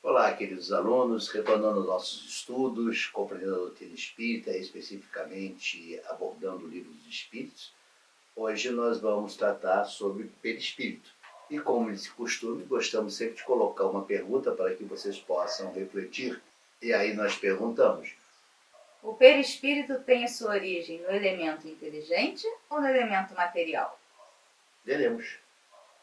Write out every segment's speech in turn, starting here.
Olá, queridos alunos, retornando aos nossos estudos, compreendendo a doutrina espírita, especificamente abordando o livro dos Espíritos. Hoje nós vamos tratar sobre perispírito. E como de costume, gostamos sempre de colocar uma pergunta para que vocês possam refletir. E aí nós perguntamos: o perispírito tem a sua origem no elemento inteligente ou no elemento material? Veremos.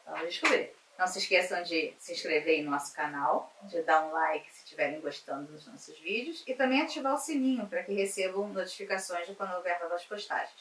Vamos descobrir. Não se esqueçam de se inscrever em nosso canal, de dar um like se estiverem gostando dos nossos vídeos e também ativar o sininho para que recebam notificações de quando houver novas postagens.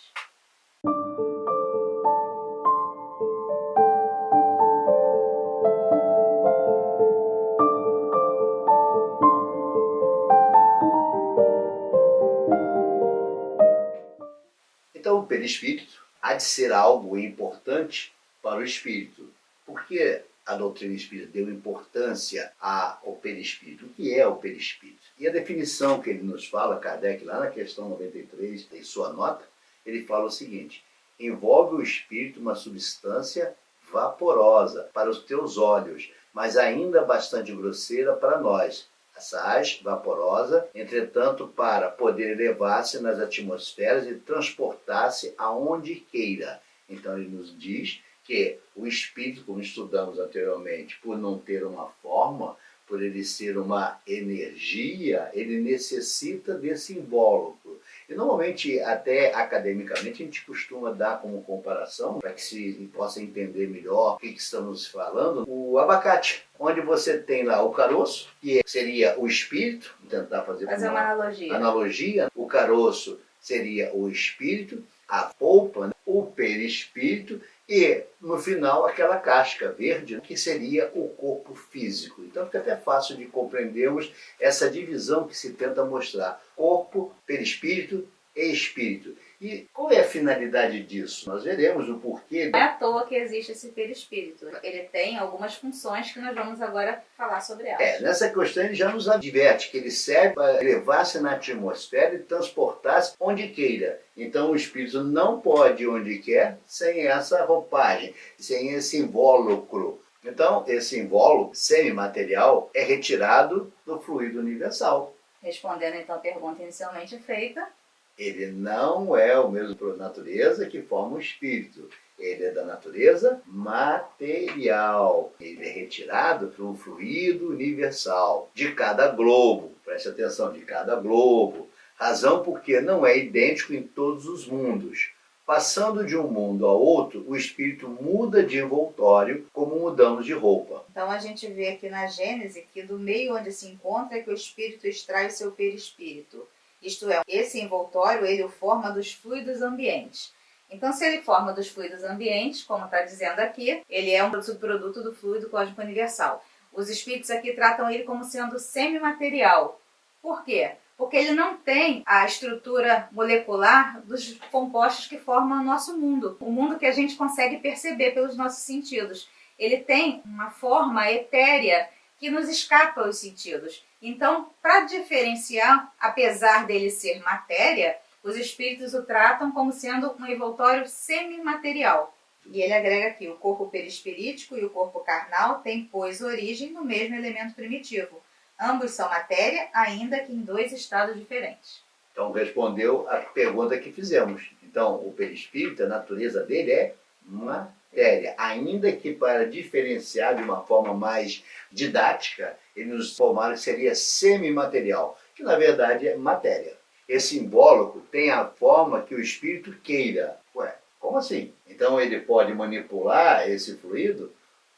Então, o perispírito há de ser algo importante para o espírito. Por que a doutrina espírita deu importância ao perispírito? O que é o perispírito? E a definição que ele nos fala, Kardec, lá na questão 93, em sua nota, ele fala o seguinte: envolve o espírito uma substância vaporosa para os teus olhos, mas ainda bastante grosseira para nós. Assaz, vaporosa, entretanto, para poder elevar-se nas atmosferas e transportar-se aonde queira. Então ele nos diz que o espírito, como estudamos anteriormente, por não ter uma forma, por ele ser uma energia, ele necessita desse invólucro. E normalmente, até academicamente, a gente costuma dar como comparação, para que se possa entender melhor o que estamos falando, o abacate, onde você tem lá o caroço, que seria o espírito, vou tentar fazer uma analogia. O caroço seria o espírito, a polpa, o perispírito, e no final aquela casca verde, que seria o corpo físico. Então fica até fácil de compreendermos essa divisão que se tenta mostrar: corpo, perispírito e espírito. E qual é a finalidade disso? Nós veremos o porquê. Não é à toa que existe esse perispírito. Ele tem algumas funções que nós vamos agora falar sobre elas. Nessa questão ele já nos adverte que ele serve para elevar-se na atmosfera e transportar-se onde queira. Então o espírito não pode ir onde quer sem essa roupagem, sem esse invólucro. Então esse invólucro semimaterial é retirado do fluido universal. Respondendo então a pergunta inicialmente feita, ele não é o mesmo por natureza que forma o espírito. Ele é da natureza material. Ele é retirado para um fluido universal de cada globo. Preste atenção, de cada globo. Razão porque não é idêntico em todos os mundos. Passando de um mundo a outro, o espírito muda de envoltório como mudamos de roupa. Então a gente vê aqui na Gênese que do meio onde se encontra é que o espírito extrai o seu perispírito. Isto é, esse envoltório ele o forma dos fluidos ambientes. Então, se ele forma dos fluidos ambientes, como está dizendo aqui, ele é um subproduto do fluido cósmico universal. Os espíritos aqui tratam ele como sendo semimaterial. Por quê? Porque ele não tem a estrutura molecular dos compostos que formam o nosso mundo. O mundo que a gente consegue perceber pelos nossos sentidos. Ele tem uma forma etérea que nos escapa aos sentidos. Então, para diferenciar, apesar dele ser matéria, os espíritos o tratam como sendo um envoltório semimaterial. E ele agrega aqui: o corpo perispirítico e o corpo carnal têm, pois, origem no mesmo elemento primitivo. Ambos são matéria, ainda que em dois estados diferentes. Então, respondeu a pergunta que fizemos. Então, o perispírito, a natureza dele é matéria. Ainda que para diferenciar de uma forma mais didática, ele nos informaram que seria semimaterial, que na verdade é matéria. Esse invólucro tem a forma que o espírito queira. Ué, como assim? Então ele pode manipular esse fluido?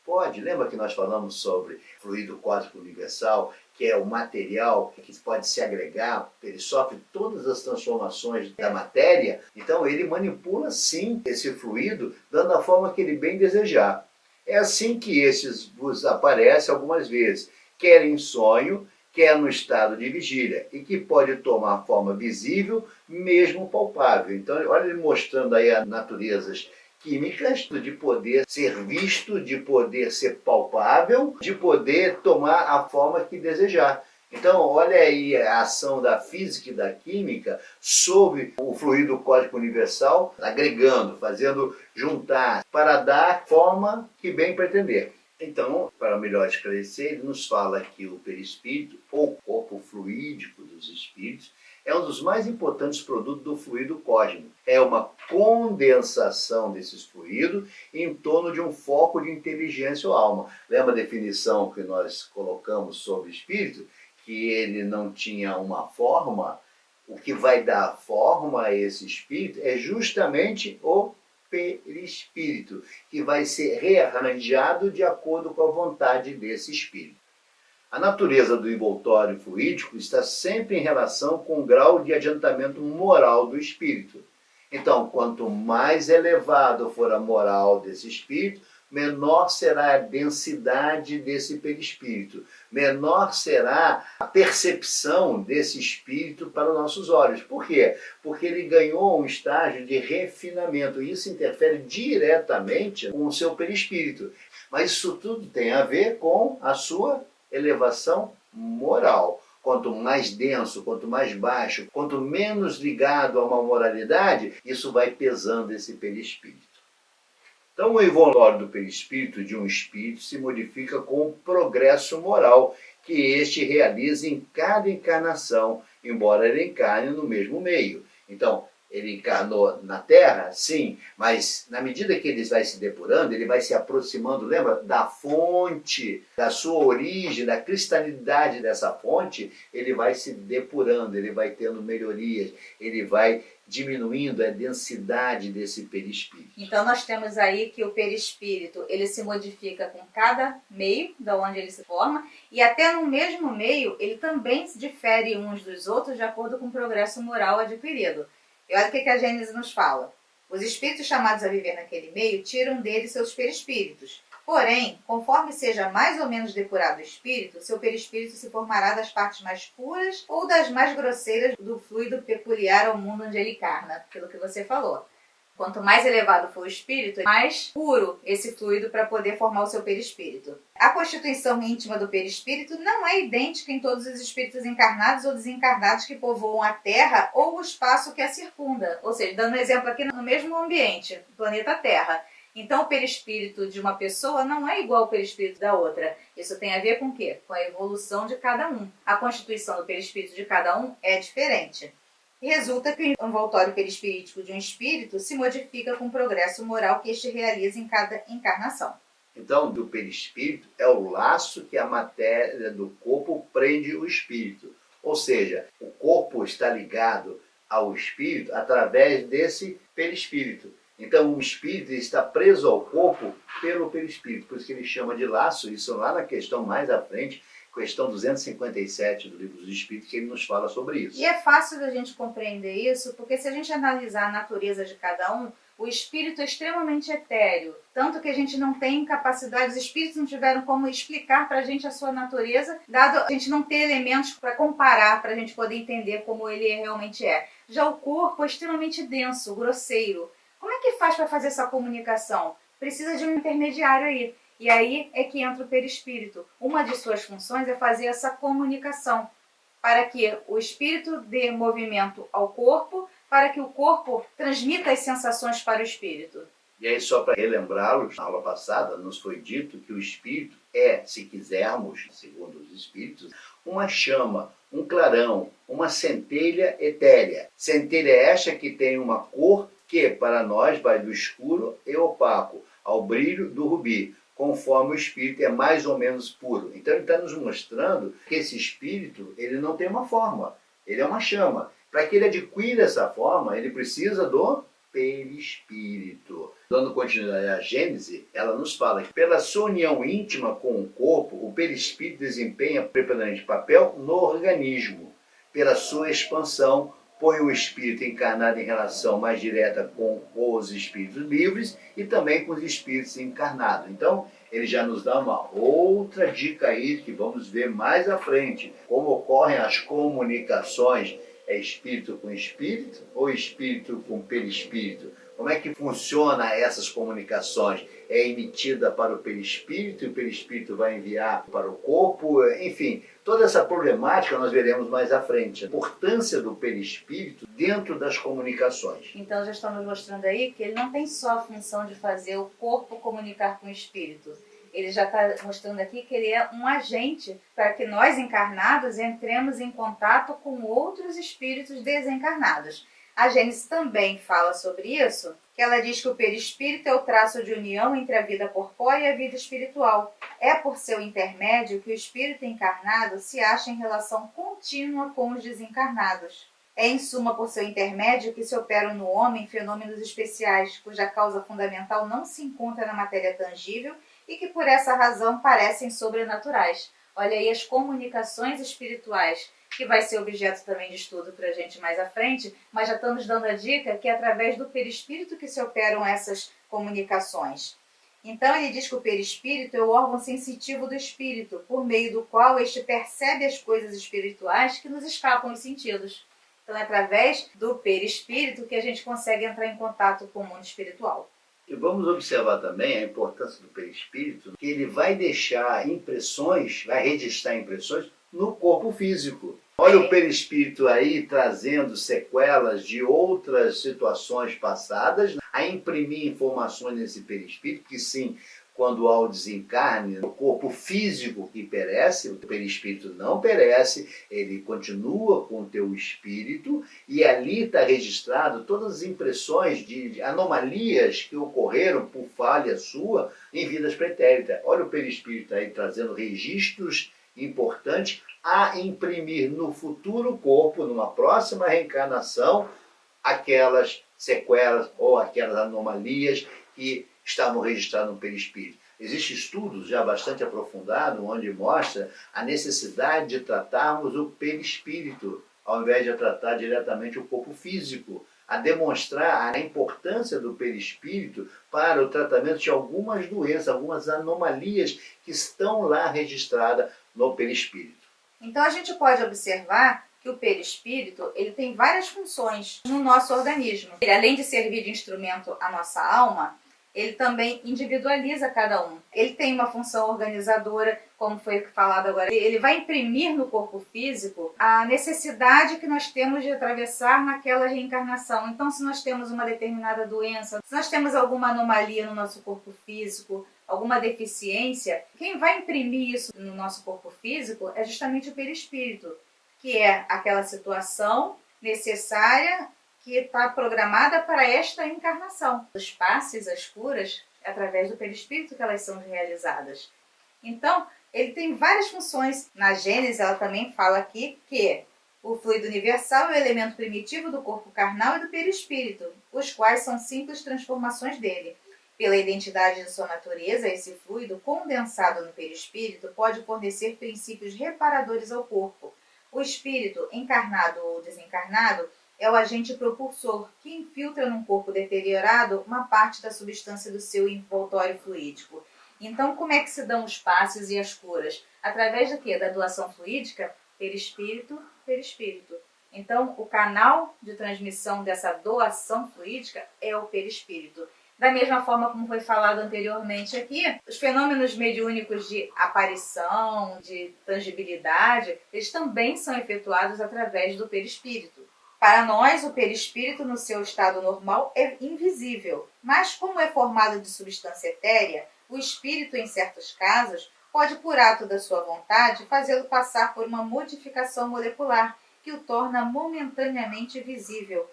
Pode. Lembra que nós falamos sobre fluido cósmico universal, que é o material que pode se agregar, ele sofre todas as transformações da matéria? Então ele manipula sim esse fluido, dando a forma que ele bem desejar. É assim que esses vos aparecem algumas vezes, quer em sonho, quer no estado de vigília, e que pode tomar forma visível, mesmo palpável. Então, olha ele mostrando aí as naturezas químicas de poder ser visto, de poder ser palpável, de poder tomar a forma que desejar. Então, olha aí a ação da física e da química sobre o fluido cósmico universal, agregando, fazendo juntar, para dar forma que bem pretender. Então, para melhor esclarecer, ele nos fala que o perispírito, ou corpo fluídico dos espíritos, é um dos mais importantes produtos do fluido cósmico. É uma condensação desses fluidos em torno de um foco de inteligência ou alma. Lembra a definição que nós colocamos sobre espírito? Que ele não tinha uma forma. O que vai dar forma a esse espírito é justamente o perispírito, que vai ser rearranjado de acordo com a vontade desse espírito. A natureza do envoltório fluídico está sempre em relação com o grau de adiantamento moral do espírito. Então, quanto mais elevado for a moral desse espírito, menor será a densidade desse perispírito, menor será a percepção desse espírito para os nossos olhos. Por quê? Porque ele ganhou um estágio de refinamento, e isso interfere diretamente com o seu perispírito. Mas isso tudo tem a ver com a sua elevação moral. Quanto mais denso, quanto mais baixo, quanto menos ligado a uma moralidade, isso vai pesando esse perispírito. Então, o envoltório do perispírito de um espírito se modifica com o progresso moral que este realiza em cada encarnação, embora ele encarne no mesmo meio. Então, ele encarnou na Terra, sim, mas na medida que ele vai se depurando, ele vai se aproximando, lembra, da fonte, da sua origem, da cristalidade dessa fonte, ele vai se depurando, ele vai tendo melhorias, ele vai diminuindo a densidade desse perispírito. Então nós temos aí que o perispírito, ele se modifica com cada meio, da onde ele se forma, e até no mesmo meio, ele também se difere uns dos outros de acordo com o progresso moral adquirido. E olha o que a Gênesis nos fala. Os espíritos chamados a viver naquele meio tiram dele seus perispíritos. Porém, conforme seja mais ou menos depurado o espírito, seu perispírito se formará das partes mais puras ou das mais grosseiras do fluido peculiar ao mundo onde ele encarna, pelo que você falou. Quanto mais elevado for o espírito, mais puro esse fluido para poder formar o seu perispírito. A constituição íntima do perispírito não é idêntica em todos os espíritos encarnados ou desencarnados que povoam a Terra ou o espaço que a circunda. Ou seja, dando um exemplo aqui no mesmo ambiente, o planeta Terra. Então, o perispírito de uma pessoa não é igual ao perispírito da outra. Isso tem a ver com o quê? Com a evolução de cada um. A constituição do perispírito de cada um é diferente. E resulta que o envoltório perispirítico de um espírito se modifica com o progresso moral que este realiza em cada encarnação. Então, do perispírito é o laço que a matéria do corpo prende o espírito. Ou seja, o corpo está ligado ao espírito através desse perispírito. Então, o espírito está preso ao corpo pelo perispírito. Por isso que ele chama de laço. Isso lá na questão mais à frente, questão 257 do Livro dos Espíritos, que ele nos fala sobre isso. E é fácil da gente compreender isso, porque se a gente analisar a natureza de cada um, o espírito é extremamente etéreo, tanto que a gente não tem capacidade, os espíritos não tiveram como explicar para a gente a sua natureza, dado a gente não ter elementos para comparar, para a gente poder entender como ele realmente é. Já o corpo é extremamente denso, grosseiro. Como é que faz para fazer essa comunicação? Precisa de um intermediário aí. E aí é que entra o perispírito. Uma de suas funções é fazer essa comunicação, para que o espírito dê movimento ao corpo, para que o corpo transmita as sensações para o espírito. E aí, só para relembrá-los, na aula passada nos foi dito que o espírito é, se quisermos, segundo os espíritos, uma chama, um clarão, uma centelha etérea. Centelha esta que tem uma cor que, para nós, vai do escuro e opaco ao brilho do rubi, conforme o espírito é mais ou menos puro. Então ele está nos mostrando que esse espírito ele não tem uma forma, ele é uma chama. Para que ele adquira essa forma, ele precisa do perispírito. Dando continuidade à Gênese, ela nos fala que pela sua união íntima com o corpo, o perispírito desempenha preponderante papel no organismo. Pela sua expansão, põe o espírito encarnado em relação mais direta com os espíritos livres e também com os espíritos encarnados. Então, ele já nos dá uma outra dica aí que vamos ver mais à frente. Como ocorrem as comunicações, é espírito com espírito ou espírito com perispírito? Como é que funciona essas comunicações? É emitida para o perispírito e o perispírito vai enviar para o corpo? Enfim, toda essa problemática nós veremos mais à frente. A importância do perispírito dentro das comunicações. Então já estamos mostrando aí que ele não tem só a função de fazer o corpo comunicar com o espírito. ele já está mostrando aqui que ele é um agente para que nós encarnados entremos em contato com outros espíritos desencarnados. A Gênesis também fala sobre isso, que ela diz que o perispírito é o traço de união entre a vida corpórea e a vida espiritual. É por seu intermédio que o espírito encarnado se acha em relação contínua com os desencarnados. É, em suma, por seu intermédio que se operam no homem fenômenos especiais, cuja causa fundamental não se encontra na matéria tangível e que, por essa razão, parecem sobrenaturais. Olha aí as comunicações espirituais, que vai ser objeto também de estudo para a gente mais à frente, mas já estamos dando a dica que é através do perispírito que se operam essas comunicações. Então ele diz que o perispírito é o órgão sensitivo do espírito, por meio do qual este percebe as coisas espirituais que nos escapam os sentidos. Então é através do perispírito que a gente consegue entrar em contato com o mundo espiritual. E vamos observar também a importância do perispírito, que ele vai deixar impressões, vai registrar impressões no corpo físico. Olha o perispírito aí trazendo sequelas de outras situações passadas, a imprimir informações nesse perispírito, que sim, quando há o desencarne, o corpo físico que perece, o perispírito não perece, ele continua com o teu espírito e ali está registrado todas as impressões de anomalias que ocorreram por falha sua em vidas pretéritas. Olha o perispírito aí trazendo registros importantes a imprimir no futuro corpo, numa próxima reencarnação, aquelas sequelas ou aquelas anomalias que estavam registradas no perispírito. Existem estudos já bastante aprofundados onde mostra a necessidade de tratarmos o perispírito ao invés de tratar diretamente o corpo físico, a demonstrar a importância do perispírito para o tratamento de algumas doenças, algumas anomalias que estão lá registradas no perispírito. Então a gente pode observar que o perispírito ele tem várias funções no nosso organismo. Ele, além de servir de instrumento à nossa alma, ele também individualiza cada um. Ele tem uma função organizadora, como foi falado agora. Ele vai imprimir no corpo físico a necessidade que nós temos de atravessar naquela reencarnação. Então, se nós temos uma determinada doença, se nós temos alguma anomalia no nosso corpo físico, alguma deficiência, quem vai imprimir isso no nosso corpo físico é justamente o perispírito, que é aquela situação necessária que está programada para esta encarnação. Os passes, as curas, é através do perispírito que elas são realizadas. Então, ele tem várias funções. Na Gênesis, ela também fala aqui que o fluido universal é o elemento primitivo do corpo carnal e do perispírito, os quais são simples transformações dele. Pela identidade de sua natureza, esse fluido condensado no perispírito pode fornecer princípios reparadores ao corpo. O espírito, encarnado ou desencarnado, é o agente propulsor que infiltra num corpo deteriorado uma parte da substância do seu envoltório fluídico. Então, como é que se dão os passes e as curas? Através do quê? Da doação fluídica? Perispírito, perispírito. Então, o canal de transmissão dessa doação fluídica é o perispírito. Da mesma forma como foi falado anteriormente aqui, os fenômenos mediúnicos de aparição, de tangibilidade, eles também são efetuados através do perispírito. Para nós, o perispírito, no seu estado normal, é invisível, mas como é formado de substância etérea, o espírito, em certos casos, pode, por ato da sua vontade, fazê-lo passar por uma modificação molecular, que o torna momentaneamente visível.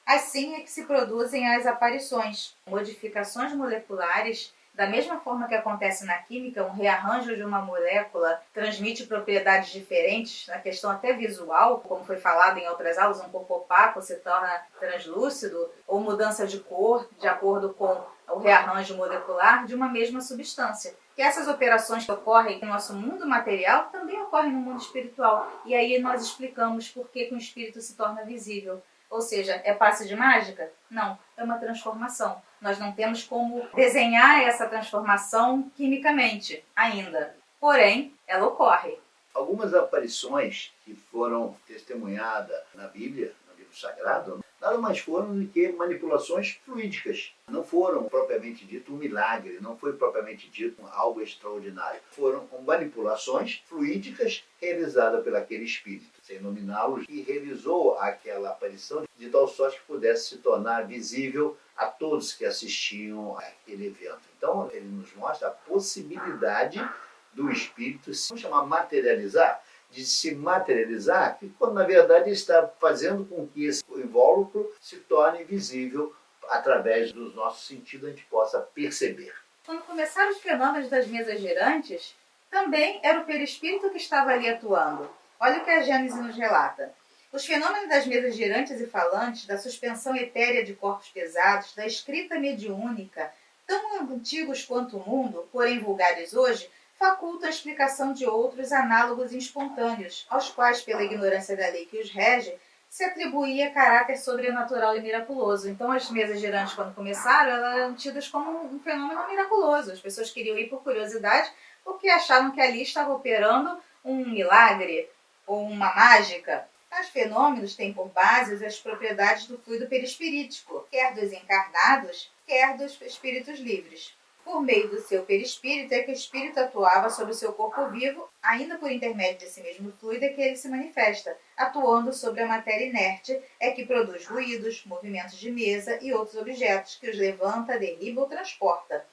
Assim é que se produzem as aparições. Modificações moleculares, da mesma forma que acontece na química, um rearranjo de uma molécula transmite propriedades diferentes, na questão até visual, como foi falado em outras aulas, um corpo opaco se torna translúcido, ou mudança de cor, de acordo com o rearranjo molecular de uma mesma substância. Que essas operações que ocorrem no nosso mundo material também ocorrem no mundo espiritual. E aí nós explicamos por que o espírito se torna visível. Ou seja, é passe de mágica? Não, é uma transformação. Nós não temos como desenhar essa transformação quimicamente ainda. Porém, ela ocorre. Algumas aparições que foram testemunhadas na Bíblia, no livro sagrado, nada mais foram do que manipulações fluídicas. Não foram propriamente dito um milagre, não foi propriamente dito algo extraordinário. Foram manipulações fluídicas realizadas por aquele espírito, sem nominá-lo, e realizou aquela aparição de tal sorte que pudesse se tornar visível a todos que assistiam àquele evento. Então, ele nos mostra a possibilidade do espírito se, vamos chamar, materializar, de se materializar, que quando na verdade está fazendo com que esse invólucro se torne visível através dos nossos sentidos, a gente possa perceber. Quando começaram os fenômenos das mesas girantes, também era o perispírito que estava ali atuando. Olha o que a Gênese nos relata. Os fenômenos das mesas girantes e falantes, da suspensão etérea de corpos pesados, da escrita mediúnica, tão antigos quanto o mundo, porém vulgares hoje, facultam a explicação de outros análogos e espontâneos, aos quais, pela ignorância da lei que os rege, se atribuía caráter sobrenatural e miraculoso. Então, as mesas girantes, quando começaram, elas eram tidas como um fenômeno miraculoso. As pessoas queriam ir por curiosidade, porque achavam que ali estava operando um milagre ou uma mágica. Tais fenômenos têm por base as propriedades do fluido perispirítico, quer dos encarnados, quer dos espíritos livres. Por meio do seu perispírito é que o espírito atuava sobre o seu corpo vivo, ainda por intermédio desse mesmo fluido é que ele se manifesta, atuando sobre a matéria inerte, é que produz ruídos, movimentos de mesa e outros objetos, que os levanta, derriba ou transporta.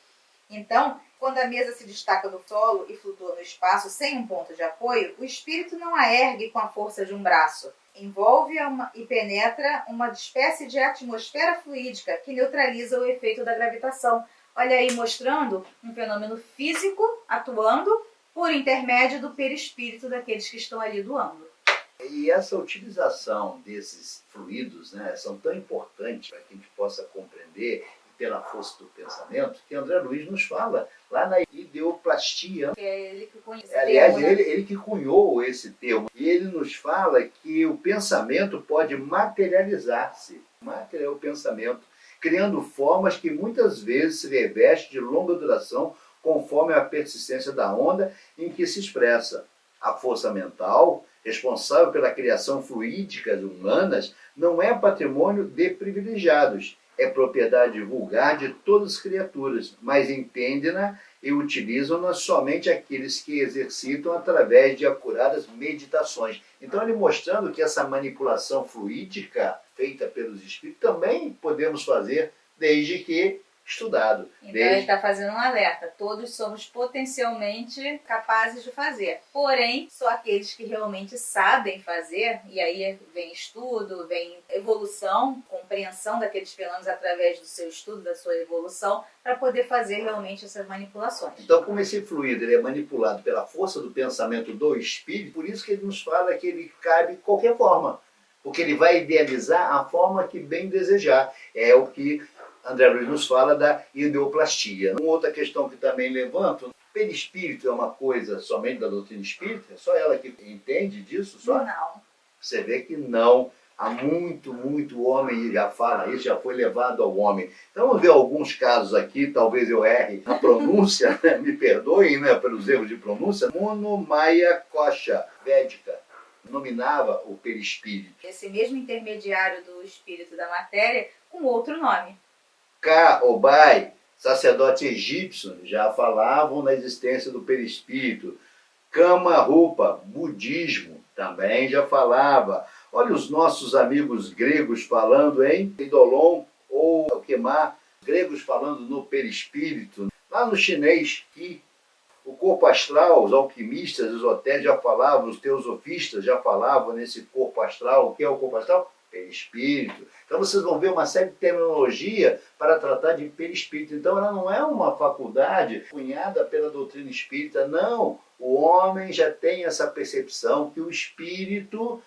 Então, quando a mesa se destaca do solo e flutua no espaço sem um ponto de apoio, o espírito não a ergue com a força de um braço. Envolve-a e penetra uma espécie de atmosfera fluídica que neutraliza o efeito da gravitação. Olha aí, mostrando um fenômeno físico atuando por intermédio do perispírito daqueles que estão ali doando. E essa utilização desses fluidos, né, são tão importantes para que a gente possa compreender pela força do pensamento, que André Luiz nos fala lá na ideoplastia. Que é ele que cunhou esse Aliás, termo, né? ele que cunhou esse termo. E ele nos fala que o pensamento pode materializar-se. Materializar o pensamento, criando formas que muitas vezes se revestem de longa duração, conforme a persistência da onda em que se expressa. A força mental, responsável pela criação fluídica humanas, não é patrimônio de privilegiados, é propriedade vulgar de todas as criaturas, mas entendem-na e utilizam-na somente aqueles que exercitam através de acuradas meditações. Então, ele mostrando que essa manipulação fluídica feita pelos espíritos também podemos fazer desde que estudado. Então ele está fazendo um alerta. Todos somos potencialmente capazes de fazer. Porém, só aqueles que realmente sabem fazer, e aí vem estudo, vem evolução, compreensão daqueles fenômenos através do seu estudo, da sua evolução, para poder fazer realmente essas manipulações. Então, como esse fluido ele é manipulado pela força do pensamento do espírito, por isso que ele nos fala que ele cabe de qualquer forma. Porque ele vai idealizar a forma que bem desejar. É o que André Luiz nos fala da ideoplastia. Uma outra questão que também levanto, perispírito é uma coisa somente da doutrina espírita? É só ela que entende disso? Só? Não. Você vê que não. Há muito homem já fala isso, já foi levado ao homem. Então vamos ver alguns casos aqui, talvez eu erre a pronúncia, né? Me perdoem, né, pelos erros de pronúncia. Monomaya Kosha, védica, nominava o perispírito. Esse mesmo intermediário do espírito da matéria com outro nome. Ka-Obai, sacerdotes egípcios, já falavam na existência do perispírito. Kama-Rupa, budismo, também já falava. Olha os nossos amigos gregos falando em Eidolon ou Alquemar, gregos falando no perispírito. Lá no chinês, Qi, o corpo astral, os alquimistas esotéricos já falavam, os teosofistas já falavam nesse corpo astral. O que é o corpo astral? Perispírito. Então vocês vão ver uma série de terminologia para tratar de perispírito. Então ela não é uma faculdade cunhada pela doutrina espírita, não. O homem já tem essa percepção que o espírito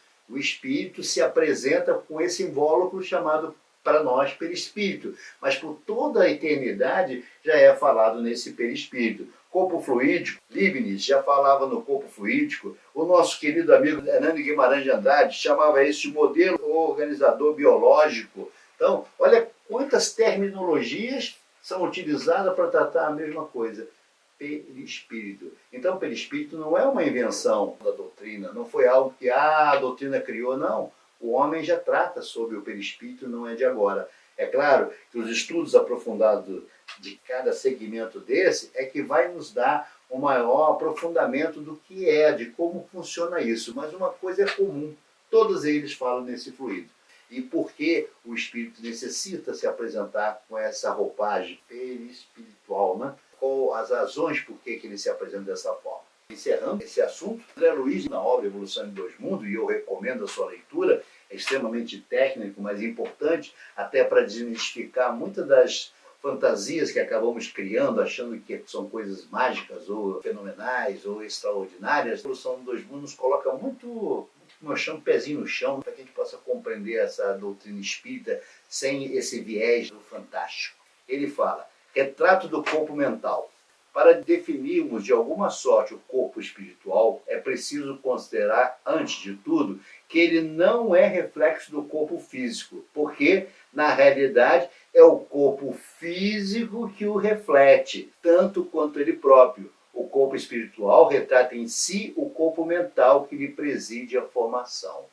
se apresenta com esse invólucro chamado para nós perispírito. Mas por toda a eternidade já é falado nesse perispírito. Corpo fluídico, Leibniz já falava no corpo fluídico. O nosso querido amigo Hernando Guimarães de Andrade chamava isso de modelo organizador biológico. Então, olha quantas terminologias são utilizadas para tratar a mesma coisa. Perispírito. Então, o perispírito não é uma invenção da doutrina, não foi algo que a doutrina criou, não. O homem já trata sobre o perispírito, não é de agora. É claro que os estudos aprofundados de cada segmento desse é que vai nos dar um maior aprofundamento do que é, de como funciona isso. Mas uma coisa é comum, todos eles falam nesse fluido. e por que o espírito necessita se apresentar com essa roupagem perispiritual, né? Qual as razões por que ele se apresenta dessa forma. Encerrando esse assunto, André Luiz, na obra Evolução em Dois Mundos, e eu recomendo a sua leitura, é extremamente técnico, mas importante, até para desmistificar muitas das fantasias que acabamos criando, achando que são coisas mágicas, ou fenomenais, ou extraordinárias. A Evolução em Dois Mundos nos coloca muito, como eu chamo, pezinho no chão, para que a gente possa compreender essa doutrina espírita sem esse viés do fantástico. Ele fala, retrato do corpo mental. Para definirmos de alguma sorte o corpo espiritual, é preciso considerar, antes de tudo, que ele não é reflexo do corpo físico, porque, na realidade, é o corpo físico que o reflete, tanto quanto ele próprio. O corpo espiritual retrata em si o corpo mental que lhe preside a formação.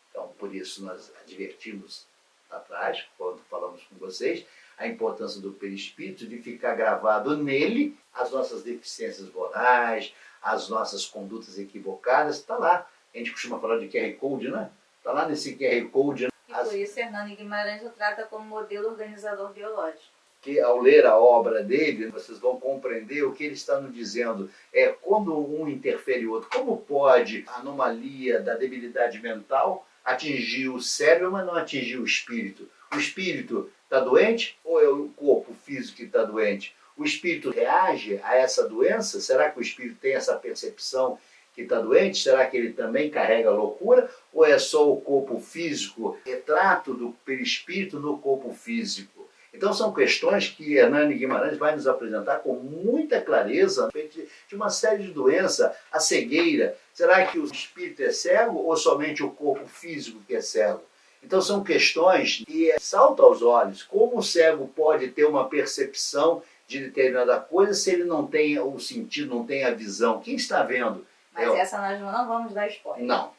Então, por isso nós advertimos atrás, quando falamos com vocês, a importância do perispírito, de ficar gravado nele as nossas deficiências morais, as nossas condutas equivocadas, está lá. A gente costuma falar de QR Code, né? Está lá nesse QR Code. E por isso Hernani Guimarães o trata como modelo organizador biológico. Que ao ler a obra dele, vocês vão compreender o que ele está nos dizendo. É quando um interfere o outro. Como pode a anomalia da debilidade mental atingir o cérebro, mas não atingir o espírito? O espírito está doente ou é o corpo físico que está doente? O espírito reage a essa doença? Será que o espírito tem essa percepção que está doente? Será que ele também carrega loucura? Ou é só o corpo físico, retrato do perispírito no corpo físico? Então são questões que Hernani Guimarães vai nos apresentar com muita clareza a respeito de uma série de doenças. A cegueira, será que o espírito é cego ou somente o corpo físico que é cego? Então são questões que saltam aos olhos. Como o cego pode ter uma percepção de determinada coisa se ele não tem o sentido, não tem a visão? Quem está vendo? Mas essa nós não vamos dar spoiler. Não.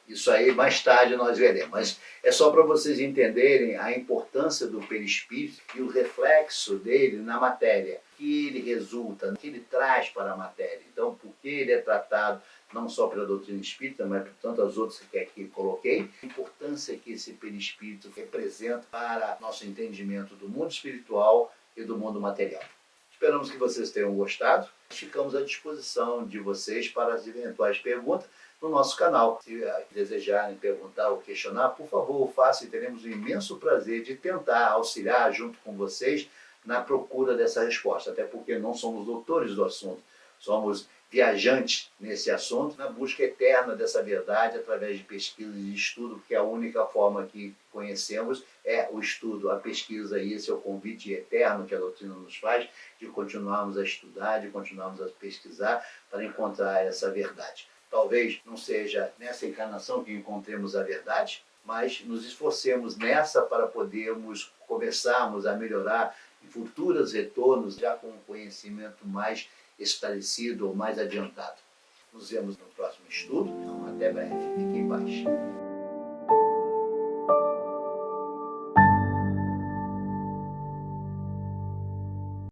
Isso aí mais tarde nós veremos. Mas é só para vocês entenderem a importância do perispírito e o reflexo dele na matéria, que ele resulta, que ele traz para a matéria. Então, por que ele é tratado não só pela doutrina espírita, mas por tantas outras que aqui coloquei, a importância que esse perispírito representa para nosso entendimento do mundo espiritual e do mundo material. Esperamos que vocês tenham gostado. Ficamos à disposição de vocês para as eventuais perguntas no nosso canal. Se desejarem perguntar ou questionar, por favor, façam e teremos o imenso prazer de tentar auxiliar junto com vocês na procura dessa resposta. Até porque não somos doutores do assunto, somos viajantes nesse assunto, na busca eterna dessa verdade através de pesquisa e de estudo, porque a única forma que conhecemos é o estudo, a pesquisa, e esse é o convite eterno que a doutrina nos faz, de continuarmos a estudar, de continuarmos a pesquisar para encontrar essa verdade. Talvez não seja nessa encarnação que encontremos a verdade, mas nos esforcemos nessa para podermos começarmos a melhorar em futuros retornos, já com um conhecimento mais esclarecido ou mais adiantado. Nos vemos no próximo estudo. Então, até breve. Fiquem em paz.